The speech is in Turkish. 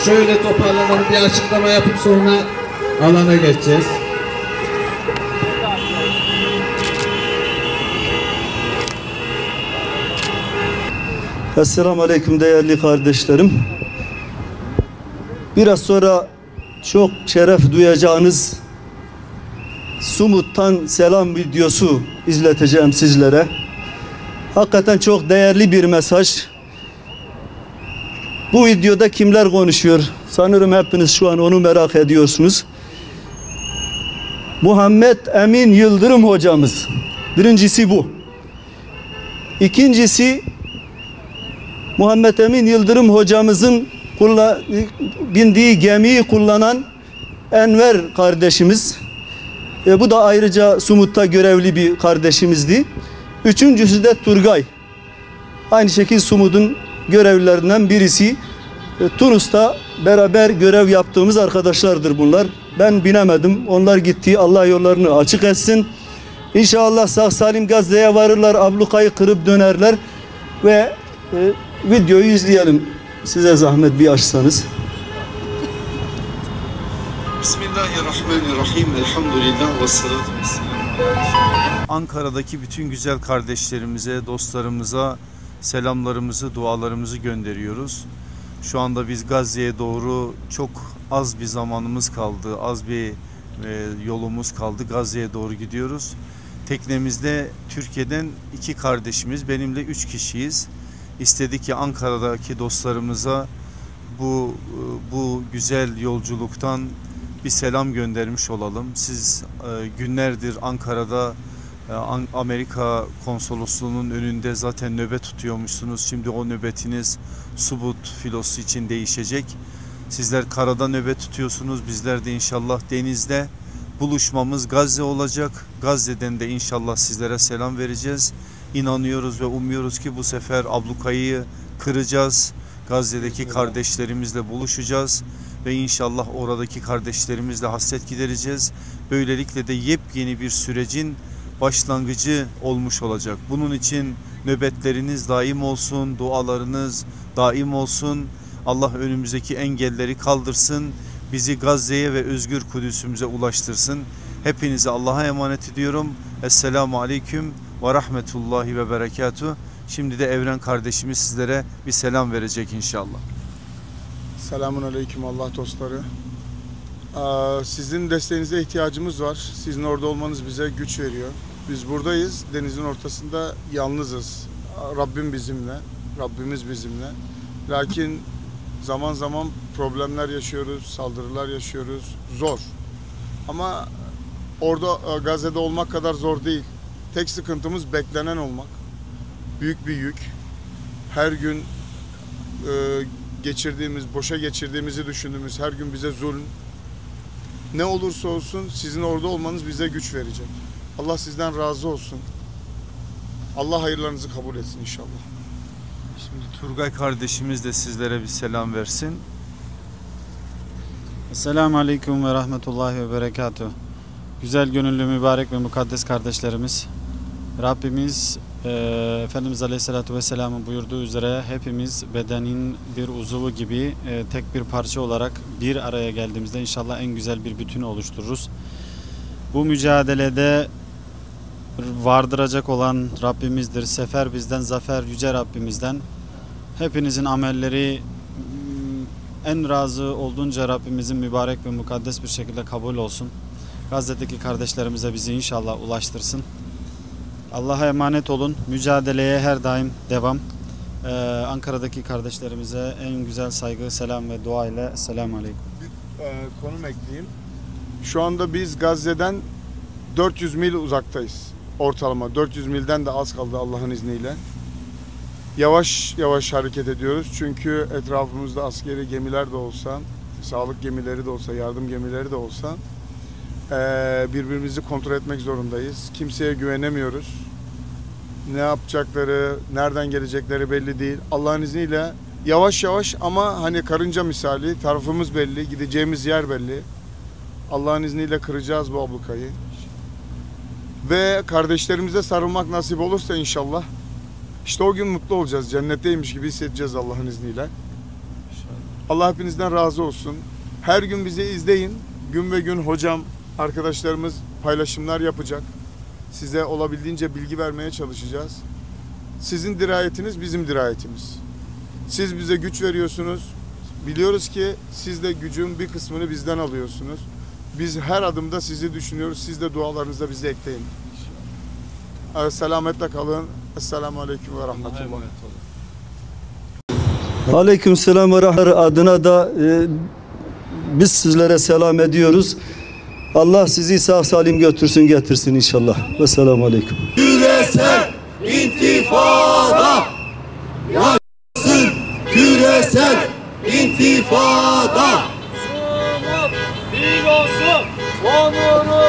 Şöyle toparlanalım, bir açıklama yapıp sonra alana geçeceğiz. Esselamu Aleyküm değerli kardeşlerim. Biraz sonra çok şeref duyacağınız Sumut'tan selam videosu izleteceğim sizlere. Hakikaten çok değerli bir mesaj. Bu videoda kimler konuşuyor? Sanırım hepiniz şu an onu merak ediyorsunuz. Muhammed Emin Yıldırım hocamız. Birincisi bu. İkincisi Muhammed Emin Yıldırım hocamızın bindiği gemiyi kullanan Enver kardeşimiz. Bu da ayrıca Sumut'ta görevli bir kardeşimizdi. Üçüncüsü de Turgay. Aynı şekilde Sumut'un görevlilerinden birisi. Tunus'ta beraber görev yaptığımız arkadaşlardır bunlar. Ben binemedim. Onlar gitti. Allah yollarını açık etsin. İnşallah sağ salim Gazze'ye varırlar. Ablukayı kırıp dönerler. Ve videoyu izleyelim. Size zahmet bir açsanız. Bismillahirrahmanirrahim. Elhamdülillah ve salatu vesselam. Ankara'daki bütün güzel kardeşlerimize, dostlarımıza selamlarımızı, dualarımızı gönderiyoruz. Şu anda biz Gazze'ye doğru çok az bir zamanımız kaldı, az bir yolumuz kaldı. Gazze'ye doğru gidiyoruz. Teknemizde Türkiye'den 2 kardeşimiz, benimle 3 kişiyiz. İstedik ki Ankara'daki dostlarımıza bu güzel yolculuktan bir selam göndermiş olalım. Siz günlerdir Ankara'da Amerika konsolosluğunun önünde zaten nöbet tutuyormuşsunuz. Şimdi o nöbetiniz Subut filosu için değişecek. Sizler karada nöbet tutuyorsunuz. Bizler de inşallah denizde buluşmamız Gazze olacak. Gazze'den de inşallah sizlere selam vereceğiz. İnanıyoruz ve umuyoruz ki bu sefer ablukayı kıracağız. Gazze'deki kardeşlerimizle buluşacağız ve inşallah oradaki kardeşlerimizle hasret gidereceğiz. Böylelikle de yepyeni bir sürecin başlangıcı olmuş olacak. Bunun için nöbetleriniz daim olsun, dualarınız daim olsun. Allah önümüzdeki engelleri kaldırsın, bizi Gazze'ye ve özgür Kudüs'ümüze ulaştırsın. Hepinizi Allah'a emanet ediyorum. Esselamu Aleyküm ve Rahmetullahi ve Berekatuhu. Şimdi de Evren kardeşimiz sizlere bir selam verecek inşallah. Selamun Aleyküm Allah dostları. Sizin desteğinize ihtiyacımız var. Sizin orada olmanız bize güç veriyor. Biz buradayız. Denizin ortasında yalnızız. Rabbim bizimle. Rabbimiz bizimle. Lakin zaman zaman problemler yaşıyoruz, saldırılar yaşıyoruz. Zor. Ama orada Gazze'de olmak kadar zor değil. Tek sıkıntımız beklenen olmak. Büyük bir yük. Her gün boşa geçirdiğimizi düşündüğümüz her gün bize zulüm. Ne olursa olsun sizin orada olmanız bize güç verecek. Allah sizden razı olsun. Allah hayırlarınızı kabul etsin inşallah. Şimdi Turgay kardeşimiz de sizlere bir selam versin. Esselamu Aleyküm ve Rahmetullahi ve Berekatuhu. Güzel gönüllü, mübarek ve mukaddes kardeşlerimiz, Rabbimiz Efendimiz Aleyhisselatü Vesselam'ın buyurduğu üzere hepimiz bedenin bir uzuvu gibi tek bir parça olarak bir araya geldiğimizde inşallah en güzel bir bütünü oluştururuz. Bu mücadelede vardıracak olan Rabbimizdir. Sefer bizden, zafer yüce Rabbimizden. Hepinizin amelleri en razı olduğunca Rabbimizin mübarek ve mukaddes bir şekilde kabul olsun. Gazze'deki kardeşlerimize bizi inşallah ulaştırsın. Allah'a emanet olun. Mücadeleye her daim devam. Ankara'daki kardeşlerimize en güzel saygı, selam ve dua ile Esselamu Aleyküm. Bir konum ekleyeyim. Şu anda biz Gazze'den 400 mil uzaktayız. Ortalama 400 milden de az kaldı Allah'ın izniyle. Yavaş yavaş hareket ediyoruz. Çünkü etrafımızda askeri gemiler de olsa, sağlık gemileri de olsa, yardım gemileri de olsa birbirimizi kontrol etmek zorundayız. Kimseye güvenemiyoruz. Ne yapacakları, nereden gelecekleri belli değil. Allah'ın izniyle yavaş yavaş ama hani karınca misali tarafımız belli, gideceğimiz yer belli. Allah'ın izniyle kıracağız bu ablukayı. Ve kardeşlerimize sarılmak nasip olursa inşallah işte o gün mutlu olacağız. Cennetteymiş gibi hissedeceğiz Allah'ın izniyle. Allah hepinizden razı olsun. Her gün bizi izleyin. Gün ve gün hocam, arkadaşlarımız paylaşımlar yapacak. Size olabildiğince bilgi vermeye çalışacağız. Sizin dirayetiniz bizim dirayetimiz. Siz bize güç veriyorsunuz. Biliyoruz ki siz de gücün bir kısmını bizden alıyorsunuz. Biz her adımda sizi düşünüyoruz. Siz de dualarınızda bizi ekleyin. Selametle kalın. Esselamu Aleyküm ve Rahmetullah. Aleykümselam ve rahmetullah adına da biz sizlere selam ediyoruz. Allah sizi sağ salim götürsün getirsin inşallah. Vesselamu aleyküm. Küresel intifada yaşasın, küresel intifada. Somut filosu onuru